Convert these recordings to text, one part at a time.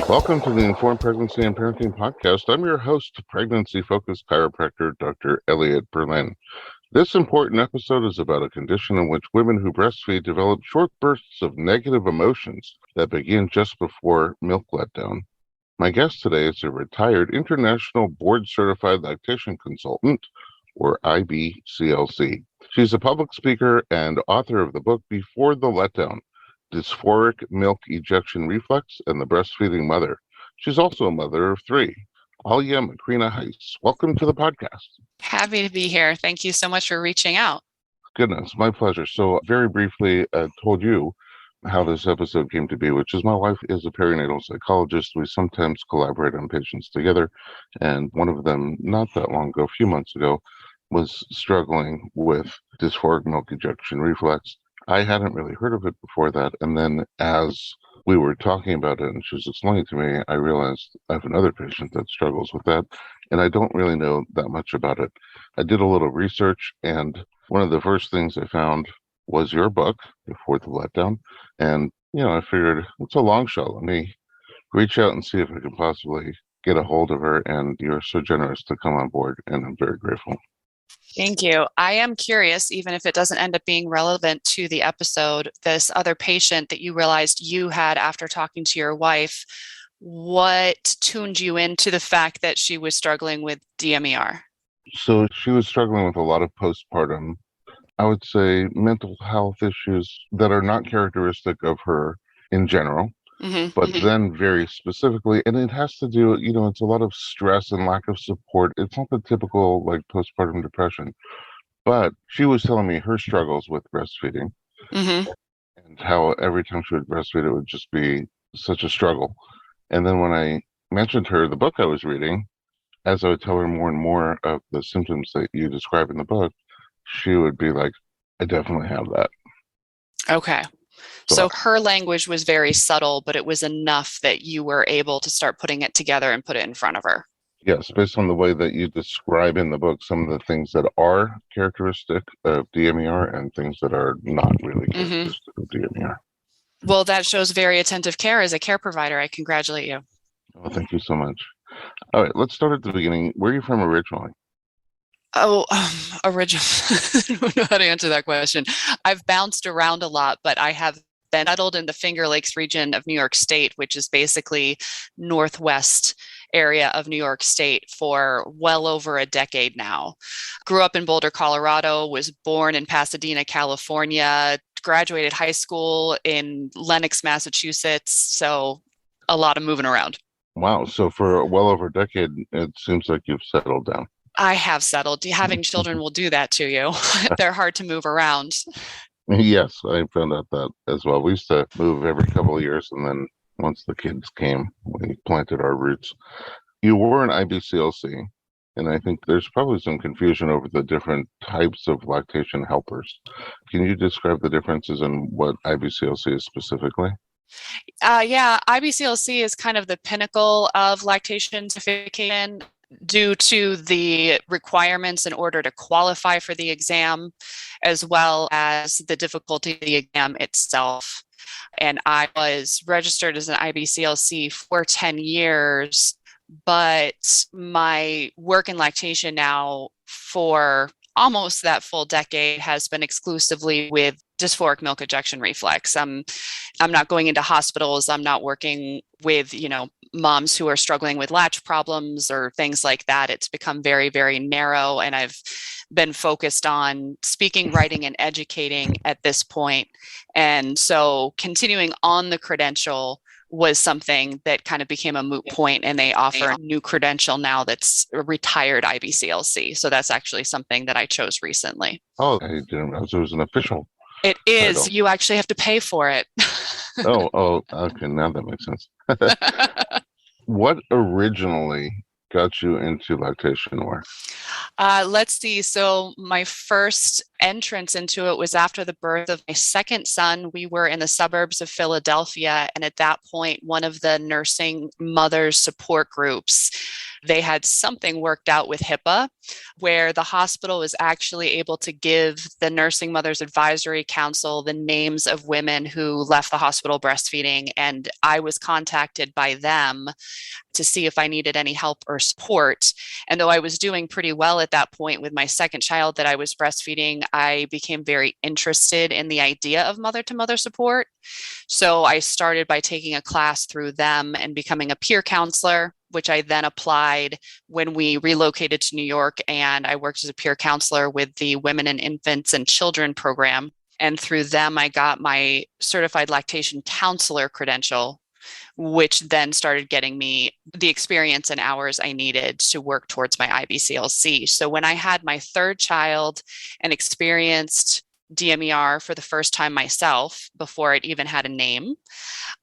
Welcome to the Informed Pregnancy and Parenting Podcast. I'm your host, pregnancy-focused chiropractor, Dr. Elliot Berlin. This important episode is about a condition in which women who breastfeed develop short bursts of negative emotions that begin just before milk letdown. My guest today is a retired International Board-Certified Lactation Consultant, or IBCLC. She's a public speaker and author of the book Before the Letdown, Dysphoric Milk Ejection Reflex and the Breastfeeding Mother. She's also a mother of three. Alia Macrina Heise, welcome to the podcast. Happy to be here. Thank you so much for reaching out. Goodness, my pleasure. So very briefly, I told you how this episode came to be, which is my wife is a perinatal psychologist. We sometimes collaborate on patients together. And one of them, not that long ago, a few months ago, was struggling with dysphoric milk ejection reflex. I hadn't really heard of it before that. And then as we were talking about it and she was explaining to me, I realized I have another patient that struggles with that. And I don't really know that much about it. I did a little research, and one of the first things I found was your book, Before the Letdown. And, I figured it's a long shot. Let me reach out and see if I can possibly get a hold of her. And you're so generous to come on board, and I'm very grateful. Thank you. I am curious, even if it doesn't end up being relevant to the episode, this other patient that you realized you had after talking to your wife, what tuned you into the fact that she was struggling with D-MER? So she was struggling with a lot of postpartum, I would say, mental health issues that are not characteristic of her in general. But then very specifically, and it has to do, it's a lot of stress and lack of support. It's not the typical postpartum depression, but she was telling me her struggles with breastfeeding and how every time she would breastfeed, it would just be such a struggle. And then when I mentioned her the book I was reading, as I would tell her more and more of the symptoms that you describe in the book, she would be like, I definitely have that. Okay. So her language was very subtle, but it was enough that you were able to start putting it together and put it in front of her. Yes, based on the way that you describe in the book some of the things that are characteristic of D-MER and things that are not really characteristic of D-MER. Well, that shows very attentive care as a care provider. I congratulate you. Oh, thank you so much. All right, let's start at the beginning. Where are you from originally? Original. I don't know how to answer that question. I've bounced around a lot, but I have been settled in the Finger Lakes region of New York State, which is basically northwest area of New York State for well over a decade now. Grew up in Boulder, Colorado, was born in Pasadena, California, graduated high school in Lenox, Massachusetts. So a lot of moving around. Wow. So for well over a decade, it seems like you've settled down. I have settled. Having children will do that to you. They're hard to move around. Yes, I found out that as well. We used to move every couple of years, and then once the kids came, we planted our roots. You were an IBCLC, and I think there's probably some confusion over the different types of lactation helpers. Can you describe the differences in what IBCLC is specifically? Yeah, IBCLC is kind of the pinnacle of lactation certification due to the requirements in order to qualify for the exam, as well as the difficulty of the exam itself. And I was registered as an IBCLC for 10 years, but my work in lactation now for almost that full decade has been exclusively with dysphoric milk ejection reflex. I'm not going into hospitals. I'm not working with, moms who are struggling with latch problems or things like that. It's become very, very narrow, and I've been focused on speaking, writing, and educating at this point. And so continuing on the credential was something that kind of became a moot point, and they offer a new credential now that's a retired IBCLC. So that's actually something that I chose recently. Oh, I didn't realize it was an official. It is. Title. You actually have to pay for it. Oh, okay. Now that makes sense. What originally got you into lactation work? Let's see. So my first entrance into it was after the birth of my second son. We were in the suburbs of Philadelphia. And at that point, one of the nursing mothers support groups they had something worked out with HIPAA where the hospital was actually able to give the Nursing Mothers Advisory Council the names of women who left the hospital breastfeeding. And I was contacted by them to see if I needed any help or support. And though I was doing pretty well at that point with my second child that I was breastfeeding, I became very interested in the idea of mother-to-mother support. So I started by taking a class through them and becoming a peer counselor, which I then applied when we relocated to New York, and I worked as a peer counselor with the Women and Infants and Children program. And through them, I got my certified lactation counselor credential, which then started getting me the experience and hours I needed to work towards my IBCLC. So when I had my third child and experienced D-MER for the first time myself, before it even had a name,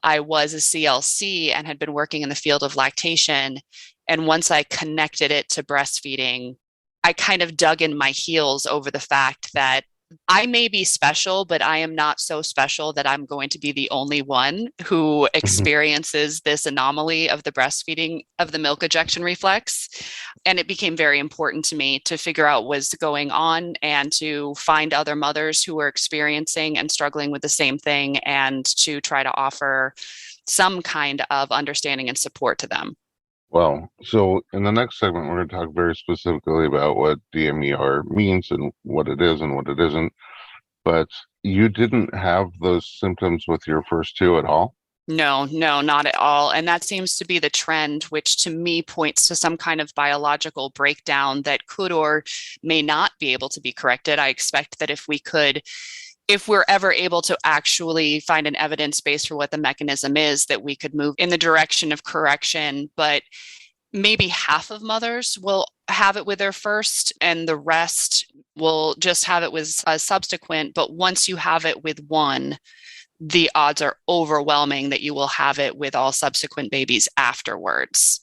I was a CLC and had been working in the field of lactation. And once I connected it to breastfeeding, I kind of dug in my heels over the fact that I may be special, but I am not so special that I'm going to be the only one who experiences this anomaly of the breastfeeding of the milk ejection reflex. And it became very important to me to figure out what was going on and to find other mothers who were experiencing and struggling with the same thing and to try to offer some kind of understanding and support to them. Well, so in the next segment, we're going to talk very specifically about what D-MER means and what it is and what it isn't. But you didn't have those symptoms with your first two at all? No, not at all. And that seems to be the trend, which to me points to some kind of biological breakdown that could or may not be able to be corrected. I expect that if we're ever able to actually find an evidence base for what the mechanism is, that we could move in the direction of correction. But maybe half of mothers will have it with their first and the rest will just have it with a subsequent. But once you have it with one, the odds are overwhelming that you will have it with all subsequent babies afterwards.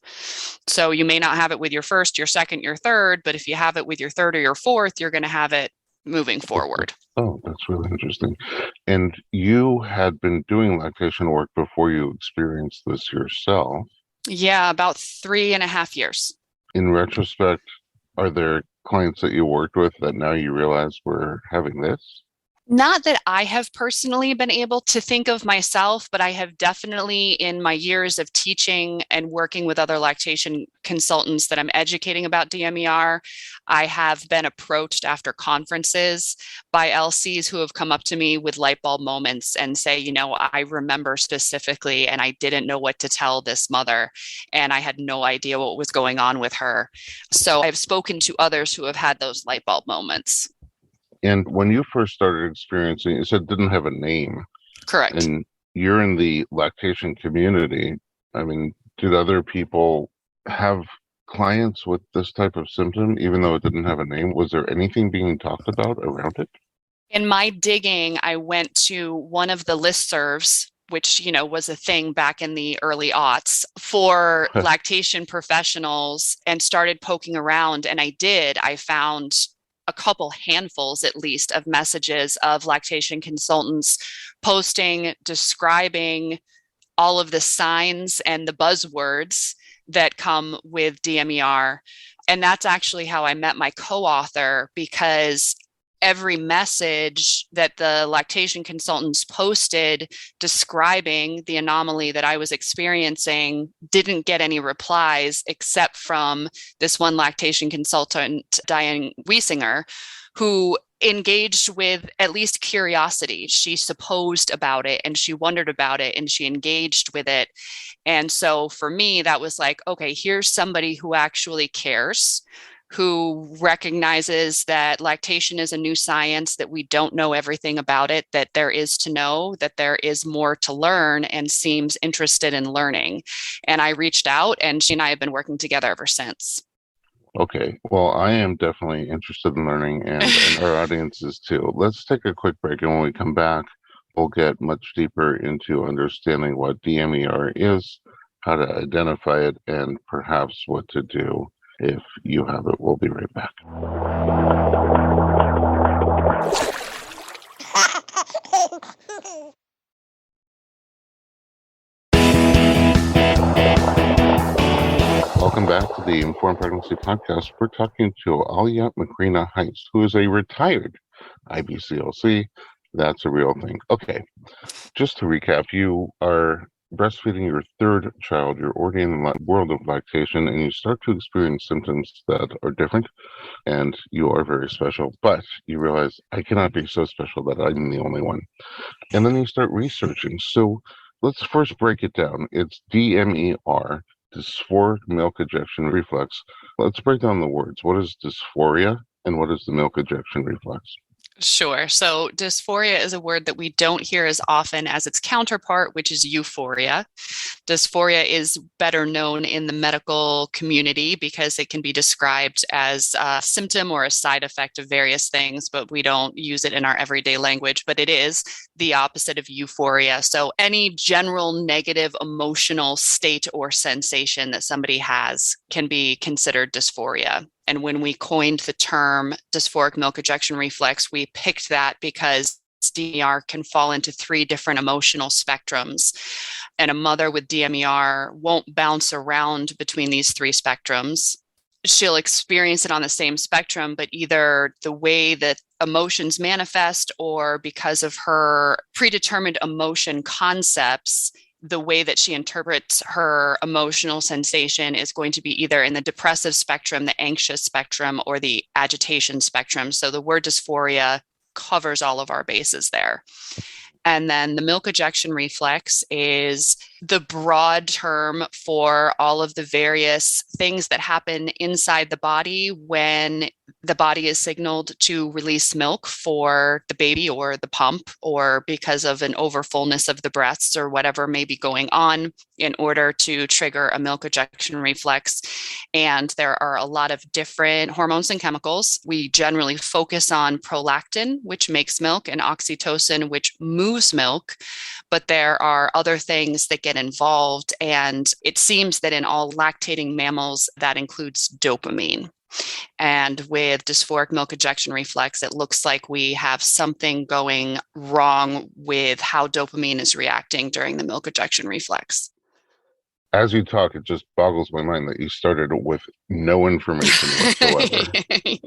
So you may not have it with your first, your second, your third, but if you have it with your third or your fourth, you're going to have it moving forward. Oh, that's really interesting. And you had been doing lactation work before you experienced this yourself. Yeah, about 3.5 years. In retrospect, are there clients that you worked with that now you realize were having this? Not that I have personally been able to think of myself, but I have definitely, in my years of teaching and working with other lactation consultants that I'm educating about D-MER, I have been approached after conferences by LCs who have come up to me with light bulb moments and say, I remember specifically, and I didn't know what to tell this mother, and I had no idea what was going on with her. So I've spoken to others who have had those light bulb moments. And when you first started experiencing, you said it didn't have a name. Correct. And you're in the lactation community. I mean, did other people have clients with this type of symptom, even though it didn't have a name? Was there anything being talked about around it? In my digging, I went to one of the listservs, which, was a thing back in the early aughts for lactation professionals, and started poking around. And I found a couple handfuls at least of messages of lactation consultants posting, describing all of the signs and the buzzwords that come with D-MER. And that's actually how I met my co-author, because every message that the lactation consultants posted describing the anomaly that I was experiencing didn't get any replies except from this one lactation consultant, Diane Wiesinger, who engaged with at least curiosity. She supposed about it and she wondered about it and she engaged with it. And so for me, that was like, okay, here's somebody who actually cares, who recognizes that lactation is a new science, that we don't know everything about it, that there is to know, that there is more to learn, and seems interested in learning. And I reached out, and she and I have been working together ever since. Okay, well, I am definitely interested in learning, and our audience is too. Let's take a quick break, and when we come back, we'll get much deeper into understanding what D-MER is, how to identify it, and perhaps what to do if you have it. We'll be right back. Welcome back to the Informed Pregnancy Podcast. We're talking to Alia Macrina Heise, who is a retired IBCLC. That's a real thing. Okay, just to recap, you are breastfeeding your third child. You're already in the world of lactation, and you start to experience symptoms that are different, and you are very special. But you realize, I cannot be so special that I'm the only one. And then you start researching. So let's first break it down. It's D-MER, Dysphoric Milk Ejection Reflex. Let's break down the words. What is dysphoria and what is the milk ejection reflex? Sure. So dysphoria is a word that we don't hear as often as its counterpart, which is euphoria. Dysphoria is better known in the medical community because it can be described as a symptom or a side effect of various things, but we don't use it in our everyday language. But it is the opposite of euphoria. So any general negative emotional state or sensation that somebody has can be considered dysphoria. And when we coined the term dysphoric milk ejection reflex, we picked that because D-MER can fall into three different emotional spectrums. And a mother with D-MER won't bounce around between these three spectrums. She'll experience it on the same spectrum, but either the way that emotions manifest or because of her predetermined emotion concepts, the way that she interprets her emotional sensation is going to be either in the depressive spectrum, the anxious spectrum, or the agitation spectrum. So the word dysphoria covers all of our bases there. And then the milk ejection reflex is the broad term for all of the various things that happen inside the body when the body is signaled to release milk for the baby or the pump, or because of an overfullness of the breasts or whatever may be going on in order to trigger a milk ejection reflex. And there are a lot of different hormones and chemicals. We generally focus on prolactin, which makes milk, and oxytocin, which moves milk. But there are other things that get involved. And it seems that in all lactating mammals, that includes dopamine. And with dysphoric milk ejection reflex, it looks like we have something going wrong with how dopamine is reacting during the milk ejection reflex. As you talk, it just boggles my mind that you started with no information whatsoever. Yeah.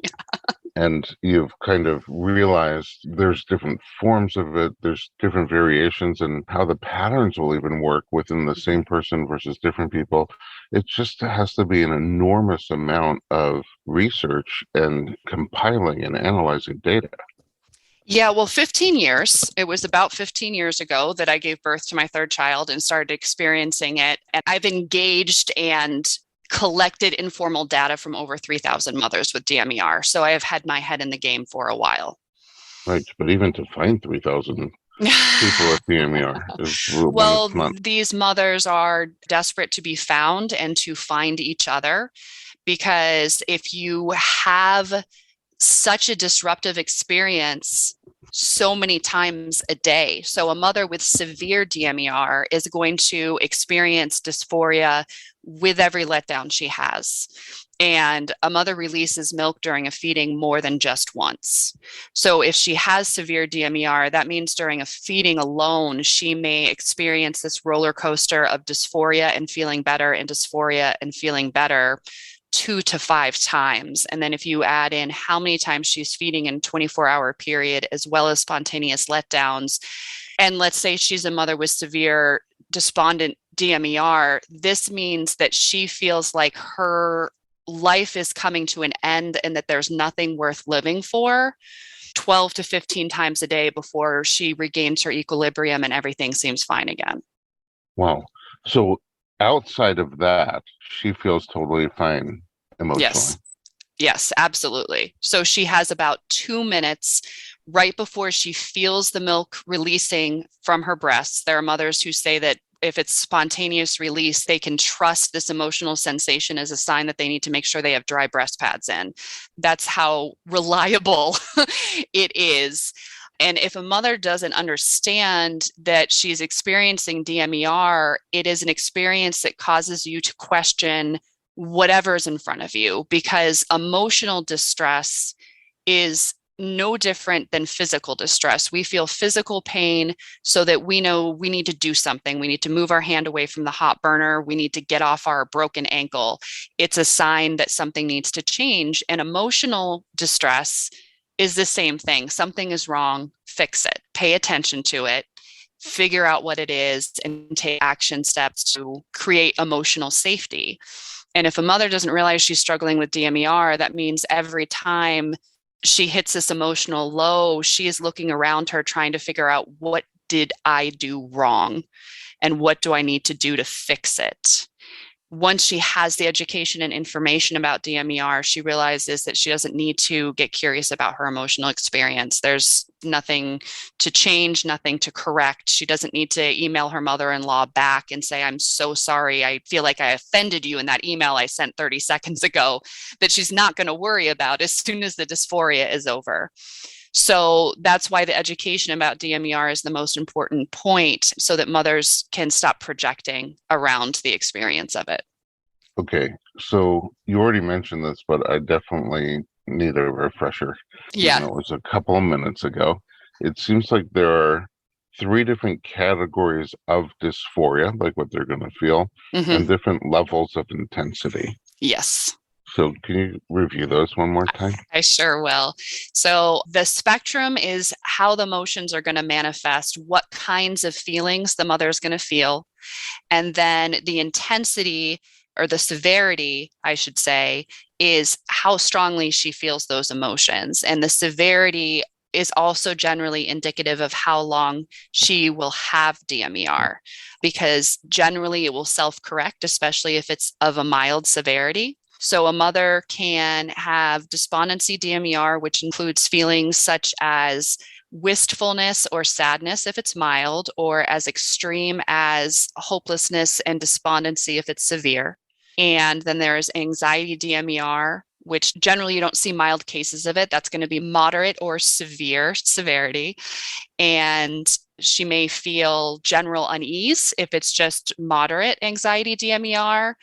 And you've kind of realized there's different forms of it, there's different variations, and how the patterns will even work within the same person versus different people. It just has to be an enormous amount of research and compiling and analyzing data. Yeah, well, 15 years. It was about 15 years ago that I gave birth to my third child and started experiencing it. And I've engaged and collected informal data from over 3,000 mothers with D-MER. So I have had my head in the game for a while. Right, but even to find 3,000 people with D-MER is well, these mothers are desperate to be found and to find each other, because if you have such a disruptive experience so many times a day. So a mother with severe D-MER is going to experience dysphoria with every letdown she has. And a mother releases milk during a feeding more than just once. So if she has severe D-MER, that means during a feeding alone, she may experience this roller coaster of dysphoria and feeling better, and dysphoria and feeling better 2 to 5 times. And then if you add in how many times she's feeding in a 24-hour period, as well as spontaneous letdowns, and let's say she's a mother with severe despondent D-MER, this means that she feels like her life is coming to an end and that there's nothing worth living for 12 to 15 times a day before she regains her equilibrium and everything seems fine again. Wow. So outside of that, she feels totally fine emotionally. Yes, absolutely. So she has about 2 minutes right before she feels the milk releasing from her breasts. There are mothers who say that if it's spontaneous release, they can trust this emotional sensation as a sign that they need to make sure they have dry breast pads in. That's how reliable it is. And if a mother doesn't understand that she's experiencing D-MER, it is an experience that causes you to question whatever's in front of you, because emotional distress is no different than physical distress. We feel physical pain so that we know we need to do something. We need to move our hand away from the hot burner. We need to get off our broken ankle. It's a sign that something needs to change. And emotional distress is the same thing. Something is wrong, fix it, pay attention to it, figure out what it is, and take action steps to create emotional safety. And if a mother doesn't realize she's struggling with D-MER, that means every time she hits this emotional low, she is looking around her trying to figure out, what did I do wrong? And what do I need to do to fix it? Once she has the education and information about D-MER, she realizes that she doesn't need to get curious about her emotional experience. There's nothing to change, nothing to correct. She doesn't need to email her mother-in-law back and say, I'm so sorry. I feel like I offended you in that email I sent 30 seconds ago, that she's not going to worry about as soon as the dysphoria is over. So that's why the education about D-MER is the most important point, so that mothers can stop projecting around the experience of it. Okay, so you already mentioned this, but I definitely need a refresher. Yeah. Even though it was a couple of minutes ago. It seems like there are 3 different categories of dysphoria, like what they're going to feel, and different levels of intensity. Yes. So can you review those one more time? I sure will. So the spectrum is how the emotions are going to manifest, what kinds of feelings the mother is going to feel, and then the intensity, or the severity, I should say, is how strongly she feels those emotions. And the severity is also generally indicative of how long she will have D-MER, because generally it will self-correct, especially if it's of a mild severity. So a mother can have despondency D-MER, which includes feelings such as wistfulness or sadness if it's mild, or as extreme as hopelessness and despondency if it's severe. And then there's anxiety D-MER, which generally you don't see mild cases of it. That's going to be moderate or severe severity. And she may feel general unease if it's just moderate anxiety D-MER,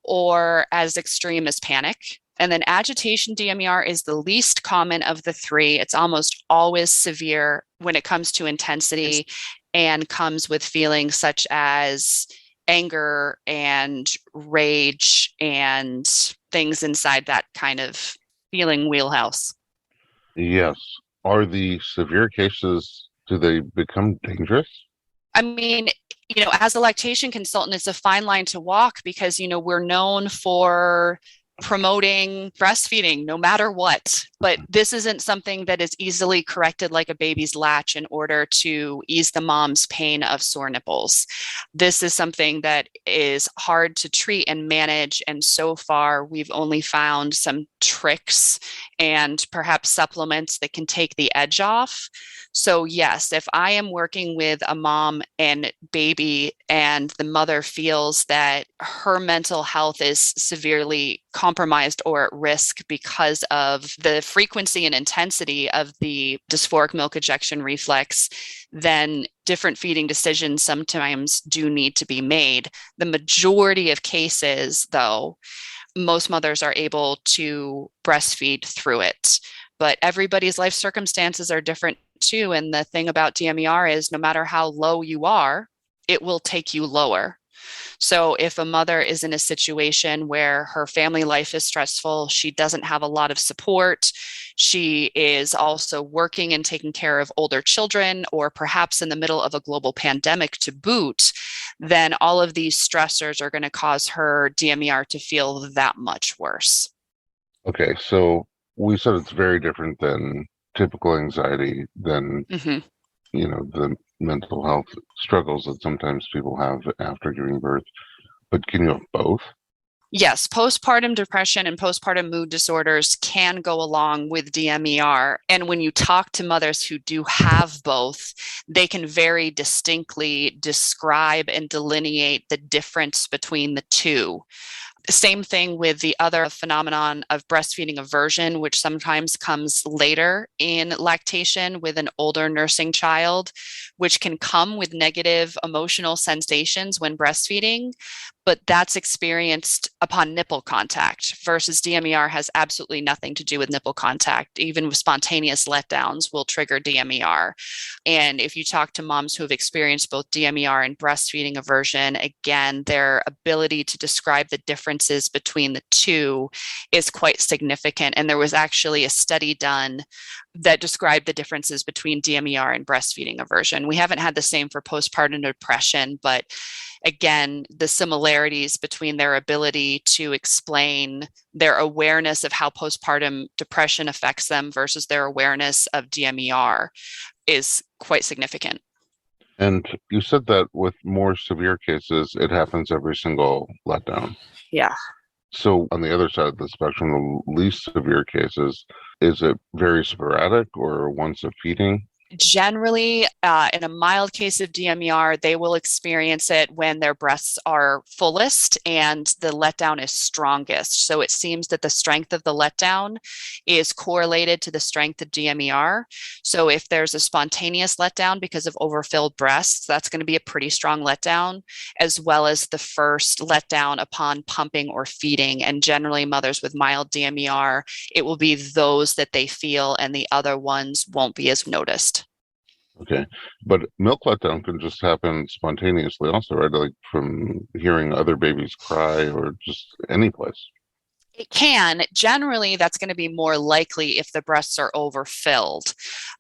or as extreme as panic. And then agitation D-MER is the least common of the 3. It's almost always severe when it comes to intensity, and comes with feelings such as anger and rage and things inside that kind of feeling wheelhouse. Yes. Are the severe cases, do they become dangerous? I mean, as a lactation consultant, it's a fine line to walk, because, we're known for promoting breastfeeding no matter what. But this isn't something that is easily corrected like a baby's latch in order to ease the mom's pain of sore nipples. This is something that is hard to treat and manage. And so far, we've only found some tricks and perhaps supplements that can take the edge off. So yes, if I am working with a mom and baby, and the mother feels that her mental health is severely compromised or at risk because of the frequency and intensity of the dysphoric milk ejection reflex, then different feeding decisions sometimes do need to be made. The majority of cases, though, most mothers are able to breastfeed through it. But everybody's life circumstances are different too. And the thing about D-MER is, no matter how low you are, it will take you lower. So if a mother is in a situation where her family life is stressful, she doesn't have a lot of support, she is also working and taking care of older children, or perhaps in the middle of a global pandemic to boot, then all of these stressors are going to cause her D-MER to feel that much worse. Okay, so we said it's very different than typical anxiety, than the mental health struggles that sometimes people have after giving birth. But can you have both? Yes, postpartum depression and postpartum mood disorders can go along with D-MER. And when you talk to mothers who do have both, they can very distinctly describe and delineate the difference between the two. Same thing with the other phenomenon of breastfeeding aversion, which sometimes comes later in lactation with an older nursing child, which can come with negative emotional sensations when breastfeeding. but that's experienced upon nipple contact versus D-MER has absolutely nothing to do with nipple contact. Even with spontaneous letdowns will trigger D-MER. And if you talk to moms who have experienced both D-MER and breastfeeding aversion, again, their ability to describe the differences between the two is quite significant. And there was actually a study done that described the differences between D-MER and breastfeeding aversion. We haven't had the same for postpartum depression, but again, the similarities between their ability to explain their awareness of how postpartum depression affects them versus their awareness of D-MER is quite significant. And you said that with more severe cases, it happens every single letdown. Yeah. So on the other side of the spectrum, the least severe cases, is it very sporadic or once a feeding? Generally, in a mild case of D-MER, they will experience it when their breasts are fullest and the letdown is strongest. So it seems that the strength of the letdown is correlated to the strength of D-MER. So if there's a spontaneous letdown because of overfilled breasts, that's going to be a pretty strong letdown, as well as the first letdown upon pumping or feeding. And generally, mothers with mild D-MER, it will be those that they feel, and the other ones won't be as noticed. Okay. But milk letdown can just happen spontaneously also, right? Like from hearing other babies cry or just any place. It can. Generally, that's going to be more likely if the breasts are overfilled.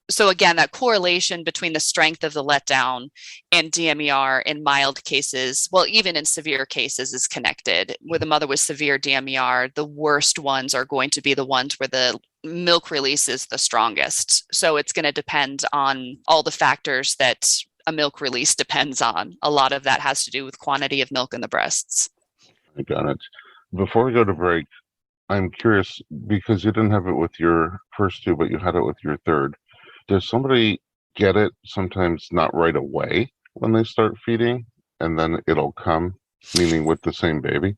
So again, that correlation between the strength of the letdown and D-MER in mild cases, well, even in severe cases, is connected. With a mother with severe D-MER, the worst ones are going to be the ones where the milk release is the strongest. So it's going to depend on all the factors that a milk release depends on. A lot of that has to do with quantity of milk in the breasts. I got it. Before we go to break, I'm curious because you didn't have it with your first two, but you had it with your third. Does somebody get it sometimes not right away when they start feeding and then it'll come, meaning with the same baby?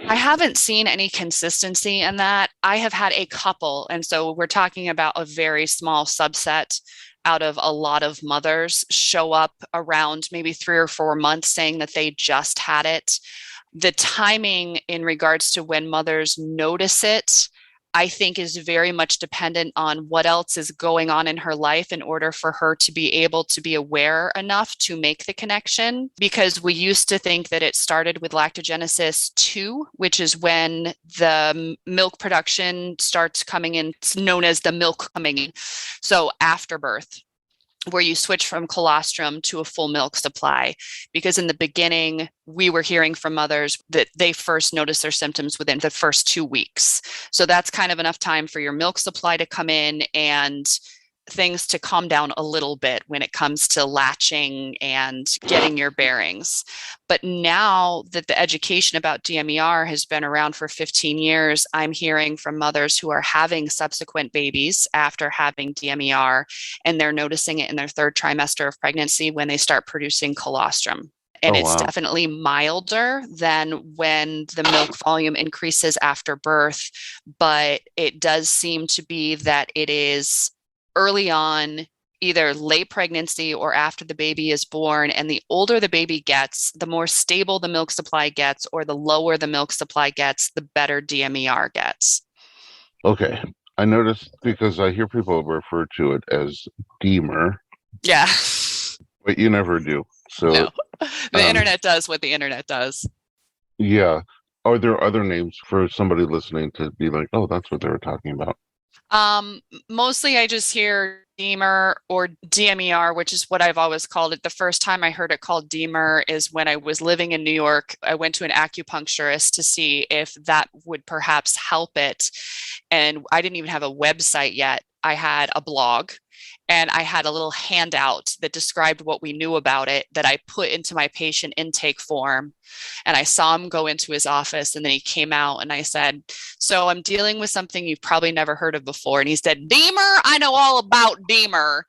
I haven't seen any consistency in that. I have had a couple, and so we're talking about a very small subset out of a lot of mothers show up around maybe 3 or 4 months saying that they just had it. The timing in regards to when mothers notice it, I think, is very much dependent on what else is going on in her life in order for her to be able to be aware enough to make the connection. Because we used to think that it started with lactogenesis 2, which is when the milk production starts coming in. It's known as the milk coming in. So after birth, where you switch from colostrum to a full milk supply. Because in the beginning, we were hearing from mothers that they first noticed their symptoms within the first 2 weeks. So that's kind of enough time for your milk supply to come in and things to calm down a little bit when it comes to latching and getting your bearings. But now that the education about D-MER has been around for 15 years, I'm hearing from mothers who are having subsequent babies after having D-MER, and they're noticing it in their 3rd trimester of pregnancy when they start producing colostrum. And it's definitely milder than when the milk volume increases after birth, but it does seem to be that it is early on, either late pregnancy or after the baby is born. And the older the baby gets, the more stable the milk supply gets, or the lower the milk supply gets, the better D-MER gets. Okay. I noticed because I hear people refer to it as D-MER. Yeah. But you never do. So no. The internet does what the internet does. Yeah. Are there other names for somebody listening to be like, oh, that's what they were talking about? Mostly I just hear D-MER or D-MER, which is what I've always called it. The first time I heard it called D-MER is when I was living in New York. I went to an acupuncturist to see if that would perhaps help it. And I didn't even have a website yet. I had a blog. And I had a little handout that described what we knew about it that I put into my patient intake form. And I saw him go into his office, and then he came out and I said, so I'm dealing with something you've probably never heard of before. And he said, D-MER? I know all about D-MER.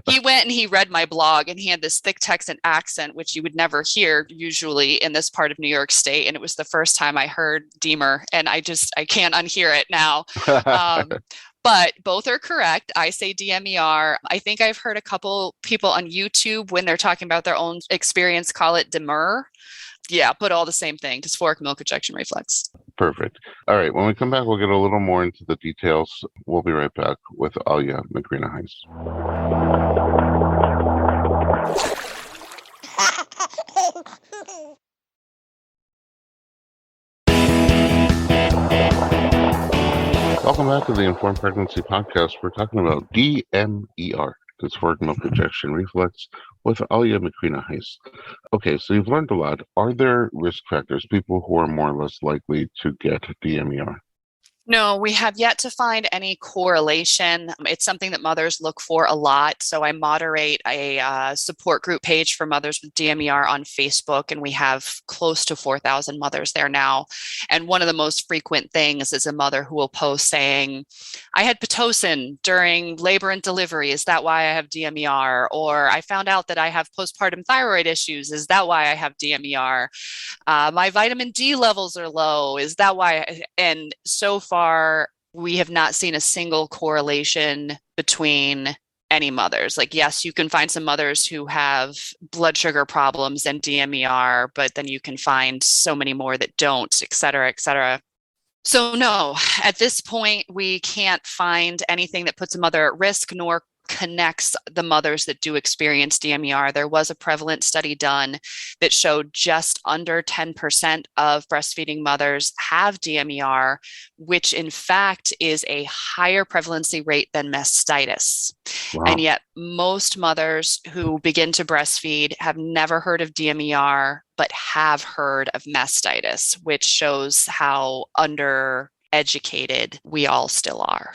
He went and he read my blog, and he had this thick Texan accent, which you would never hear usually in this part of New York State. And it was the first time I heard D-MER, and I can't unhear it now. But both are correct. I say D-MER. I think I've heard a couple people on YouTube when they're talking about their own experience call it D-MER. Yeah, but all the same thing, dysphoric milk ejection reflex. Perfect. All right. When we come back, we'll get a little more into the details. We'll be right back with Alia Macrina Heise. Welcome back to the Informed Pregnancy Podcast. We're talking about D-MER, Dysphoric Milk Ejection Reflex, with Alia Macrina Heise. Okay, so you've learned a lot. Are there risk factors, people who are more or less likely to get D-MER? No, we have yet to find any correlation. It's something that mothers look for a lot. So I moderate a support group page for mothers with D-MER on Facebook, and we have close to 4,000 mothers there now. And one of the most frequent things is a mother who will post saying, I had Pitocin during labor and delivery. Is that why I have D-MER? Or I found out that I have postpartum thyroid issues. Is that why I have D-MER? My vitamin D levels are low. Is that why? And so far, we have not seen a single correlation between any mothers. Like, yes, you can find some mothers who have blood sugar problems and D-MER, but then you can find so many more that don't, et cetera, et cetera. So no, at this point, we can't find anything that puts a mother at risk nor connects the mothers that do experience D-MER. There was a prevalent study done that showed just under 10% of breastfeeding mothers have D-MER, which in fact is a higher prevalency rate than mastitis. Wow. And yet most mothers who begin to breastfeed have never heard of D-MER, but have heard of mastitis, which shows how undereducated we all still are.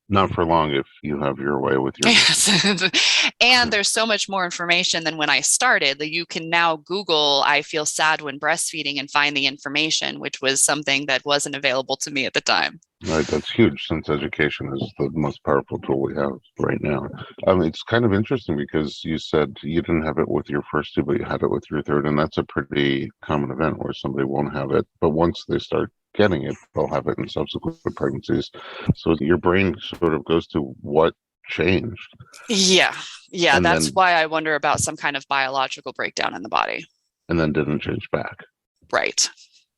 Not for long if you have your way with your... Yes. And there's so much more information than when I started. Like, you can now Google, I feel sad when breastfeeding, and find the information, which was something that wasn't available to me at the time. Right, that's huge, since education is the most powerful tool we have right now. It's kind of interesting because you said you didn't have it with your first two, but you had it with your third, and that's a pretty common event where somebody won't have it, but once they start getting it, they'll have it in subsequent pregnancies. So your brain sort of goes to what changed. Yeah, And that's then- why I wonder about some kind of biological breakdown in the body. And then didn't change back. Right.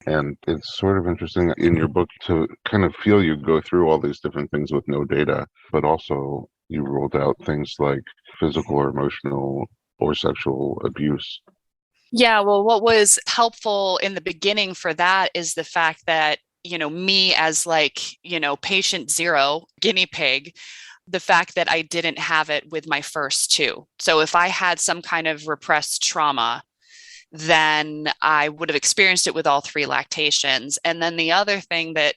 And it's sort of interesting in your book to kind of feel you go through all these different things with no data, but also you ruled out things like physical or emotional or sexual abuse. Yeah, well, what was helpful in the beginning for that is the fact that, me as patient zero, guinea pig, the fact that I didn't have it with my first two. So if I had some kind of repressed trauma, then I would have experienced it with all three lactations. And then the other thing that,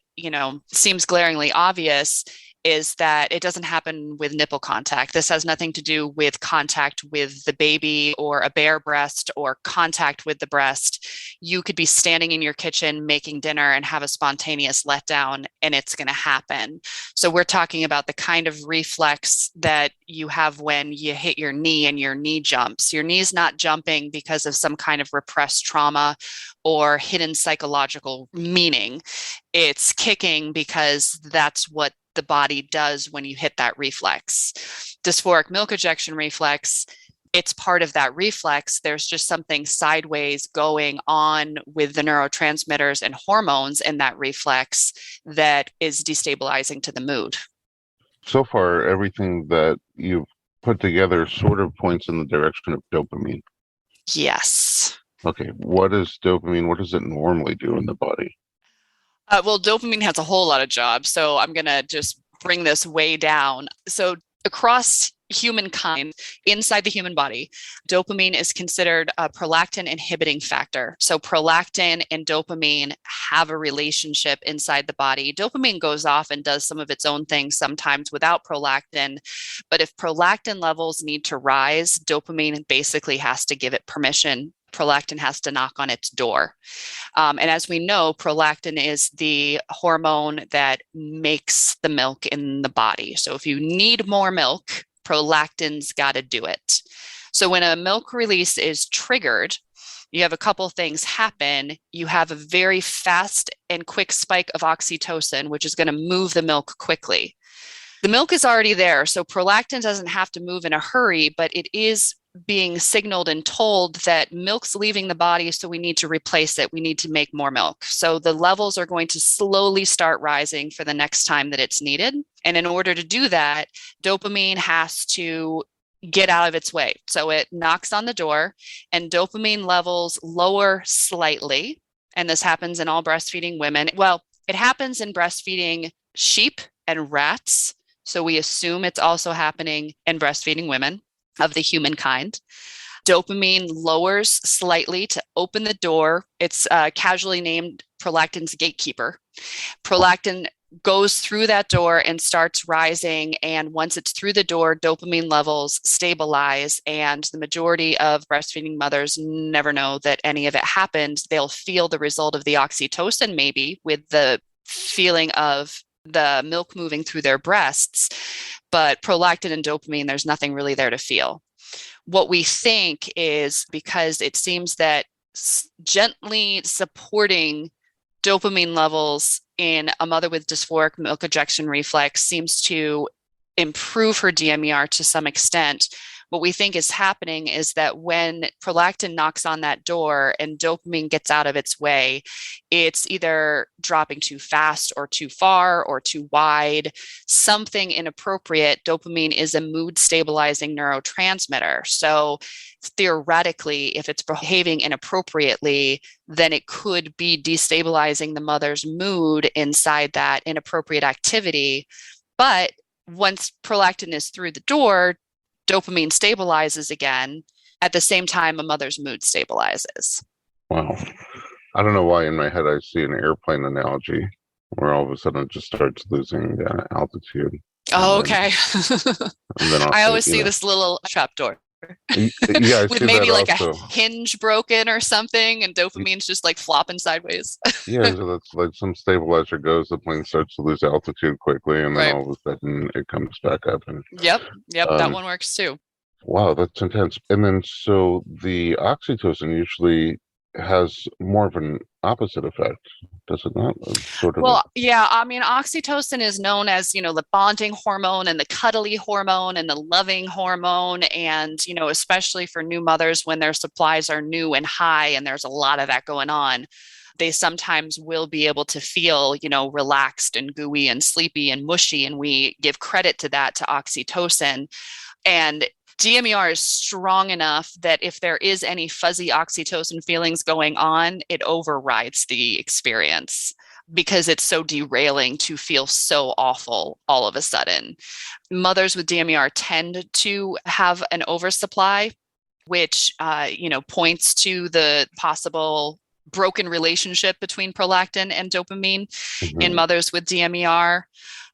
seems glaringly obvious is that it doesn't happen with nipple contact. This has nothing to do with contact with the baby or a bare breast or contact with the breast. You could be standing in your kitchen making dinner and have a spontaneous letdown, and it's going to happen. So we're talking about the kind of reflex that you have when you hit your knee and your knee jumps. Your knee's not jumping because of some kind of repressed trauma or hidden psychological meaning. It's kicking because that's what the body does when you hit that reflex. Dysphoric milk ejection reflex, it's part of that reflex. There's just something sideways going on with the neurotransmitters and hormones in that reflex that is destabilizing to the mood. So far, everything that you've put together sort of points in the direction of dopamine. Yes. Okay, what is dopamine? What does it normally do in the body? Well, dopamine has a whole lot of jobs, so I'm going to just bring this way down. So across humankind, inside the human body, dopamine is considered a prolactin inhibiting factor. So prolactin and dopamine have a relationship inside the body. Dopamine goes off and does some of its own things sometimes without prolactin. But if prolactin levels need to rise, dopamine basically has to give it permission. Prolactin has to knock on its door. And as we know, prolactin is the hormone that makes the milk in the body. So if you need more milk, prolactin's got to do it. So when a milk release is triggered, you have a couple things happen. You have a very fast and quick spike of oxytocin, which is going to move the milk quickly. The milk is already there, so prolactin doesn't have to move in a hurry, but it is being signaled and told that milk's leaving the body, so we need to replace it. We need to make more milk. So the levels are going to slowly start rising for the next time that it's needed. And in order to do that, dopamine has to get out of its way. So it knocks on the door and dopamine levels lower slightly. And this happens in all breastfeeding women. Well, it happens in breastfeeding sheep and rats. So we assume it's also happening in breastfeeding women of the human kind. Dopamine lowers slightly to open the door. It's casually named prolactin's gatekeeper. Prolactin goes through that door and starts rising. And once it's through the door, dopamine levels stabilize. And the majority of breastfeeding mothers never know that any of it happened. They'll feel the result of the oxytocin, maybe with the feeling of the milk moving through their breasts, but prolactin and dopamine, there's nothing really there to feel. What we think is because it seems that gently supporting dopamine levels in a mother with dysphoric milk ejection reflex seems to improve her D-MER to some extent. What we think is happening is that when prolactin knocks on that door and dopamine gets out of its way, it's either dropping too fast or too far or too wide, something inappropriate. Dopamine is a mood stabilizing neurotransmitter. So theoretically, if it's behaving inappropriately, then it could be destabilizing the mother's mood inside that inappropriate activity. But once prolactin is through the door, dopamine stabilizes again. At the same time, a mother's mood stabilizes. Wow. I don't know why in my head I see an airplane analogy where all of a sudden it just starts losing altitude. Oh, okay. And then I always see this little trap door. Yeah, with maybe like also a hinge broken or something, and dopamine's just like flopping sideways. Yeah, so that's like some stabilizer goes, the plane starts to lose altitude quickly, and then all of a sudden it comes back up. And Yep, that one works too. Wow, that's intense. And then so the oxytocin usually has more of an opposite effect, does it not? Yeah, I mean, oxytocin is known as, the bonding hormone and the cuddly hormone and the loving hormone. And, especially for new mothers when their supplies are new and high and there's a lot of that going on, they sometimes will be able to feel, relaxed and gooey and sleepy and mushy. And we give credit to that, to oxytocin. And D-MER is strong enough that if there is any fuzzy oxytocin feelings going on, it overrides the experience because it's so derailing to feel so awful all of a sudden. Mothers with D-MER tend to have an oversupply, which, points to the possible broken relationship between prolactin and dopamine in mothers with D-MER.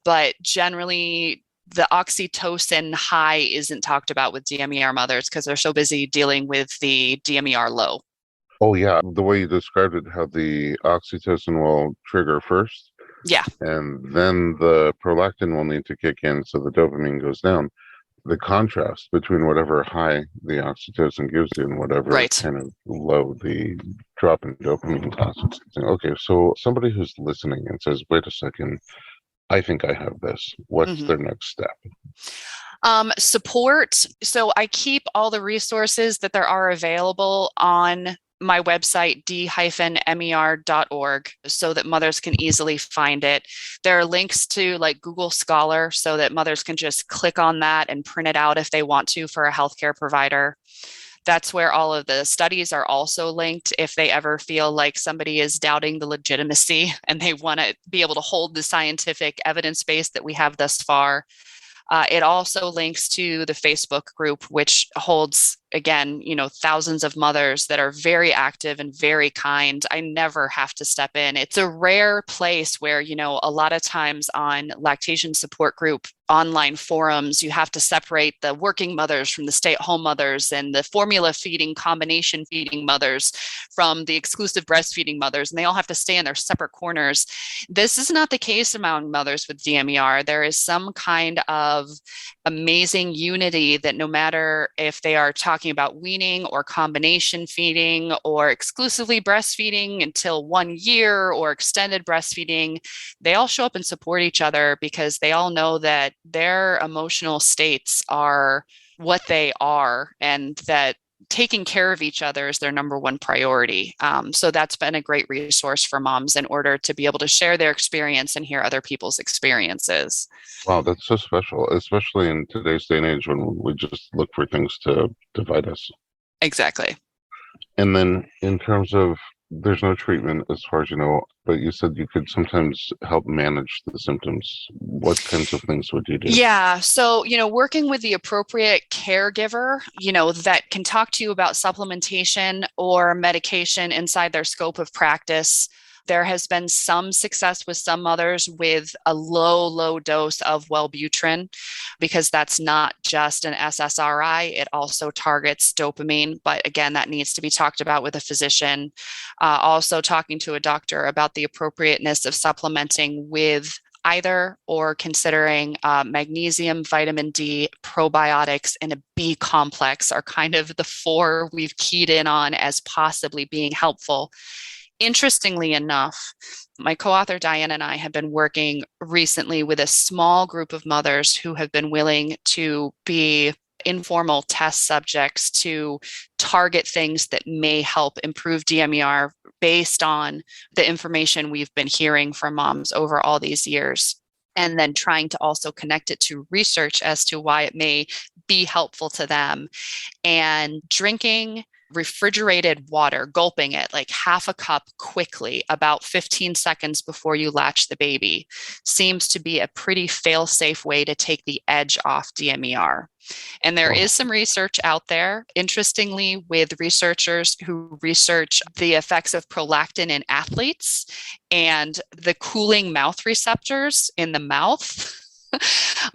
But generally, the oxytocin high isn't talked about with D-MER mothers because they're so busy dealing with the D-MER low. Oh, yeah. The way you described it, how the oxytocin will trigger first. Yeah. And then the prolactin will need to kick in so the dopamine goes down. The contrast between whatever high the oxytocin gives you and whatever kind of low the drop in dopamine causes. Okay, so somebody who's listening and says, wait a second, I think I have this. What's their next step? Support. So I keep all the resources that there are available on my website, d-mer.org, so that mothers can easily find it. There are links to like Google Scholar so that mothers can just click on that and print it out if they want to for a healthcare provider. That's where all of the studies are also linked if they ever feel like somebody is doubting the legitimacy and they want to be able to hold the scientific evidence base that we have thus far. It also links to the Facebook group, which holds, again, thousands of mothers that are very active and very kind. I never have to step in. It's a rare place where, a lot of times on lactation support group online forums, you have to separate the working mothers from the stay-at-home mothers and the formula feeding, combination feeding mothers from the exclusive breastfeeding mothers, and they all have to stay in their separate corners. This is not the case among mothers with D-MER. There is some kind of amazing unity that no matter if they are talking about weaning or combination feeding or exclusively breastfeeding until 1 year or extended breastfeeding, they all show up and support each other because they all know that their emotional states are what they are, and that taking care of each other is their number one priority. So that's been a great resource for moms in order to be able to share their experience and hear other people's experiences. Wow, that's so special, especially in today's day and age when we just look for things to divide us. Exactly. And then in terms of there's no treatment as far as you know, but you said you could sometimes help manage the symptoms. What kinds of things would you do? Yeah. So, working with the appropriate caregiver, that can talk to you about supplementation or medication inside their scope of practice. There has been some success with some mothers with a low dose of Wellbutrin, because that's not just an SSRI. It also targets dopamine. But again, that needs to be talked about with a physician. Also talking to a doctor about the appropriateness of supplementing with either, or considering magnesium, vitamin D, probiotics, and a B complex are kind of the four we've keyed in on as possibly being helpful. Interestingly enough, my co-author Diane and I have been working recently with a small group of mothers who have been willing to be informal test subjects to target things that may help improve D-MER based on the information we've been hearing from moms over all these years. And then trying to also connect it to research as to why it may be helpful to them. And drinking refrigerated water, gulping it like half a cup quickly, about 15 seconds before you latch the baby, seems to be a pretty fail-safe way to take the edge off D-MER. And there is some research out there, interestingly, with researchers who research the effects of prolactin in athletes and the cooling mouth receptors in the mouth.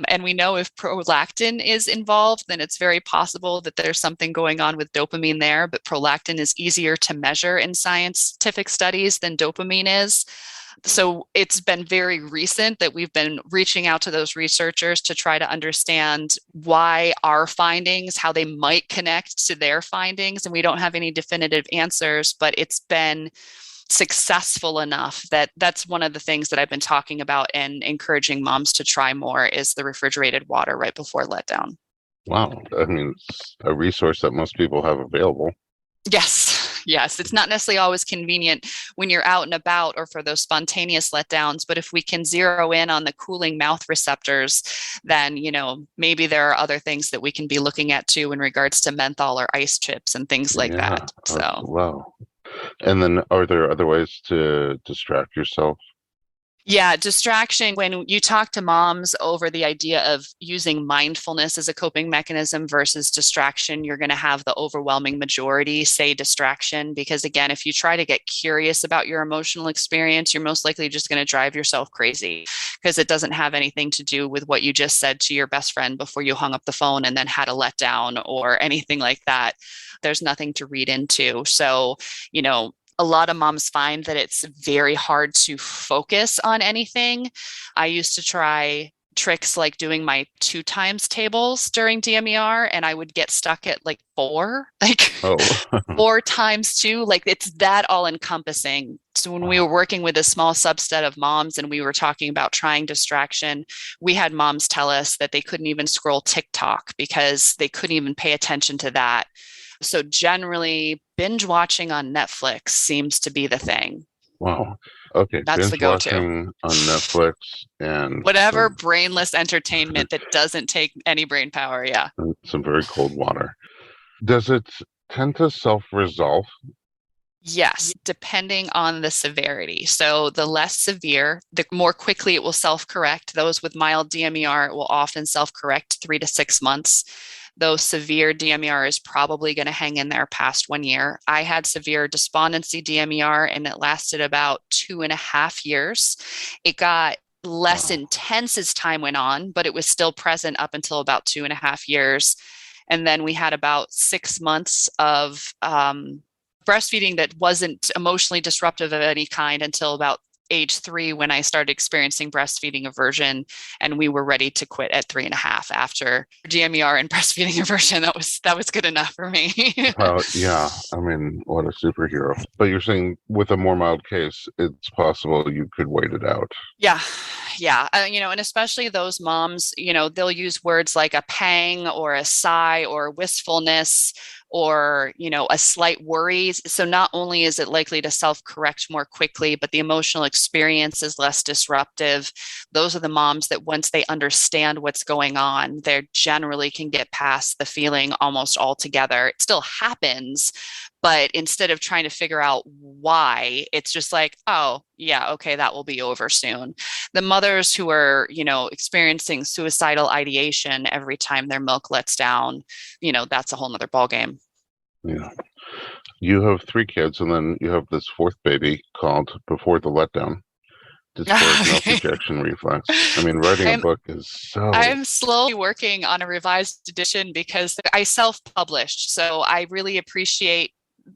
And we know if prolactin is involved, then it's very possible that there's something going on with dopamine there. But prolactin is easier to measure in scientific studies than dopamine is. So it's been very recent that we've been reaching out to those researchers to try to understand why our findings, how they might connect to their findings. And we don't have any definitive answers, but it's been successful enough that that's one of the things that I've been talking about and encouraging moms to try more is the refrigerated water right before letdown. Wow. I mean, it's a resource that most people have available. Yes. It's not necessarily always convenient when you're out and about or for those spontaneous letdowns, but if we can zero in on the cooling mouth receptors, then, maybe there are other things that we can be looking at too in regards to menthol or ice chips and things like that. So, wow. And then are there other ways to distract yourself? Yeah, distraction. When you talk to moms over the idea of using mindfulness as a coping mechanism versus distraction, you're going to have the overwhelming majority say distraction. Because again, if you try to get curious about your emotional experience, you're most likely just going to drive yourself crazy because it doesn't have anything to do with what you just said to your best friend before you hung up the phone and then had a letdown or anything like that. There's nothing to read into. So, a lot of moms find that it's very hard to focus on anything. I used to try tricks like doing my 2 times tables during D-MER, and I would get stuck at like 4, like 4 times 2, like it's that all encompassing. So when we were working with a small subset of moms and we were talking about trying distraction, we had moms tell us that they couldn't even scroll TikTok because they couldn't even pay attention to that. So generally, binge watching on Netflix seems to be the thing. Wow. Okay. That's binge the go-to. Watching on Netflix and whatever brainless entertainment that doesn't take any brain power. Yeah. some very cold water. Does it tend to self-resolve? Yes, depending on the severity. So the less severe, the more quickly it will self-correct. Those with mild D-MER, it will often self-correct 3 to 6 months. Though severe D-MER is probably going to hang in there past 1 year. I had severe despondency D-MER and it lasted about 2.5 years. It got less intense as time went on, but it was still present up until about 2.5 years. And then we had about 6 months of breastfeeding that wasn't emotionally disruptive of any kind until about age 3 when I started experiencing breastfeeding aversion, and we were ready to quit at 3.5 after D-MER and breastfeeding aversion. That was good enough for me. Well, yeah, I mean, what a superhero. But you're saying with a more mild case, it's possible you could wait it out. Yeah. Yeah. And especially those moms, they'll use words like a pang or a sigh or wistfulness or, a slight worry. So not only is it likely to self-correct more quickly, but the emotional experience is less disruptive. Those are the moms that once they understand what's going on, they generally can get past the feeling almost altogether. It still happens, but instead of trying to figure out why, it's just like, oh, yeah, okay, that will be over soon. The mothers who are, experiencing suicidal ideation every time their milk lets down, that's a whole nother ballgame. Yeah. You have 3 kids, and then you have this 4th baby called Before the Letdown, Dysphoric Milk Ejection Reflex. I mean, writing a book is so... I'm slowly working on a revised edition because I self-published. So I really appreciate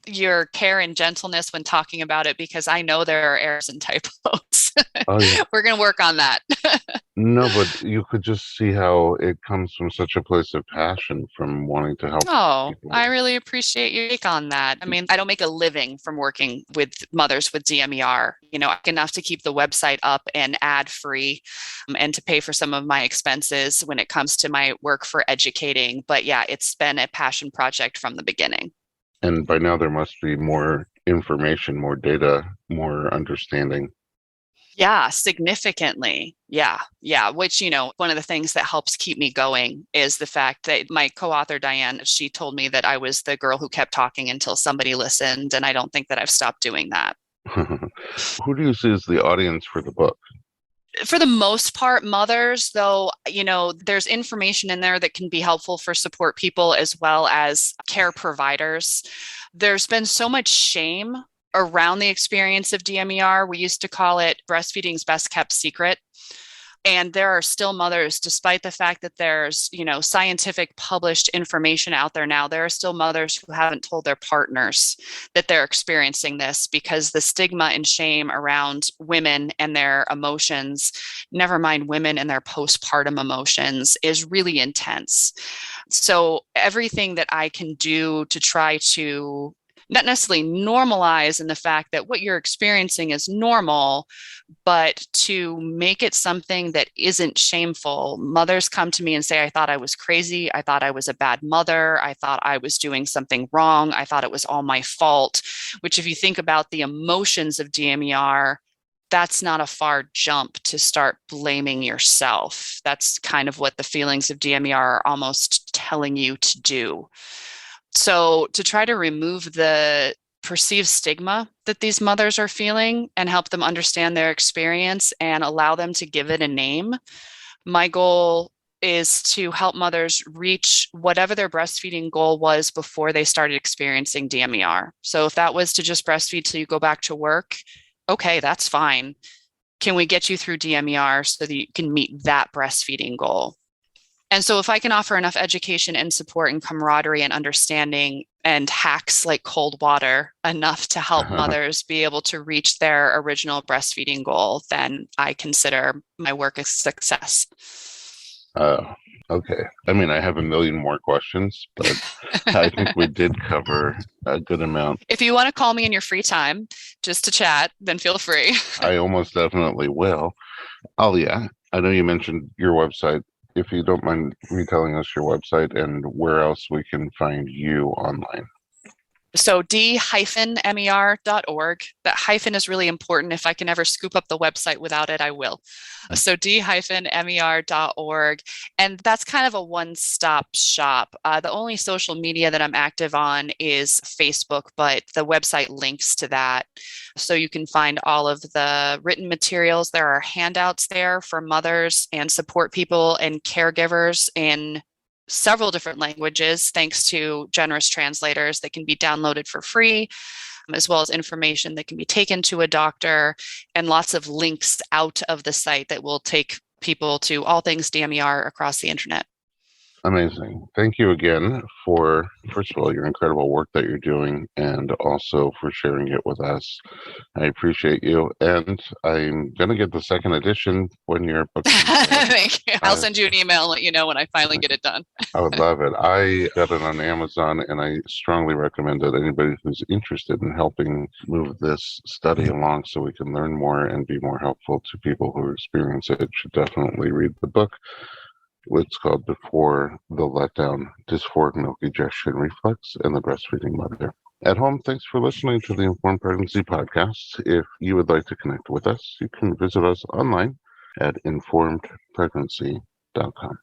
your care and gentleness when talking about it, because I know there are errors and typos. Oh, yeah. We're going to work on that. No, but you could just see how it comes from such a place of passion, from wanting to help people. I really appreciate your take on that. I mean, I don't make a living from working with mothers with D-MER, enough to keep the website up and ad free, and to pay for some of my expenses when it comes to my work for educating. But yeah, it's been a passion project from the beginning. And by now there must be more information, more data, more understanding. Yeah, significantly. Yeah. Which, one of the things that helps keep me going is the fact that my co-author, Diane, she told me that I was the girl who kept talking until somebody listened. And I don't think that I've stopped doing that. Who do you see as the audience for the book? For the most part, mothers, though, there's information in there that can be helpful for support people as well as care providers. There's been so much shame around the experience of D-MER. We used to call it breastfeeding's best kept secret. And there are still mothers, despite the fact that there's, scientific published information out there now, there are still mothers who haven't told their partners that they're experiencing this, because the stigma and shame around women and their emotions, never mind women and their postpartum emotions, is really intense. So everything that I can do to try to not necessarily normalize in the fact that what you're experiencing is normal, but to make it something that isn't shameful. Mothers come to me and say, I thought I was crazy. I thought I was a bad mother. I thought I was doing something wrong. I thought it was all my fault, which if you think about the emotions of D-MER, that's not a far jump to start blaming yourself. That's kind of what the feelings of D-MER are almost telling you to do. So to try to remove the perceived stigma that these mothers are feeling and help them understand their experience and allow them to give it a name, my goal is to help mothers reach whatever their breastfeeding goal was before they started experiencing D-MER. So if that was to just breastfeed till you go back to work, okay, that's fine. Can we get you through D-MER so that you can meet that breastfeeding goal? And so if I can offer enough education and support and camaraderie and understanding and hacks like cold water enough to help mothers be able to reach their original breastfeeding goal, then I consider my work a success. Okay. I mean, I have a million more questions, but I think we did cover a good amount. If you want to call me in your free time just to chat, then feel free. I almost definitely will. Alia, I know you mentioned your website. If you don't mind retelling us your website and where else we can find you online. So d-mer.org. That hyphen is really important. If I can ever scoop up the website without it, I will. So d-mer.org. And that's kind of a one-stop shop. The only social media that I'm active on is Facebook, but the website links to that. So you can find all of the written materials. There are handouts there for mothers and support people and caregivers in several different languages, thanks to generous translators that can be downloaded for free, as well as information that can be taken to a doctor, and lots of links out of the site that will take people to all things D-MER across the internet. Amazing. Thank you again for, first of all, your incredible work that you're doing and also for sharing it with us. I appreciate you. And I'm going to get the second edition when your book comes out. Thank you. I'll send you an email and let you know when I finally get it done. I would love it. I got it on Amazon, and I strongly recommend that anybody who's interested in helping move this study along so we can learn more and be more helpful to people who experience it should definitely read the book. It's called Before the Letdown, Dysphoric Milk Ejection Reflex and the Breastfeeding Mother. At home, thanks for listening to the Informed Pregnancy Podcast. If you would like to connect with us, you can visit us online at informedpregnancy.com.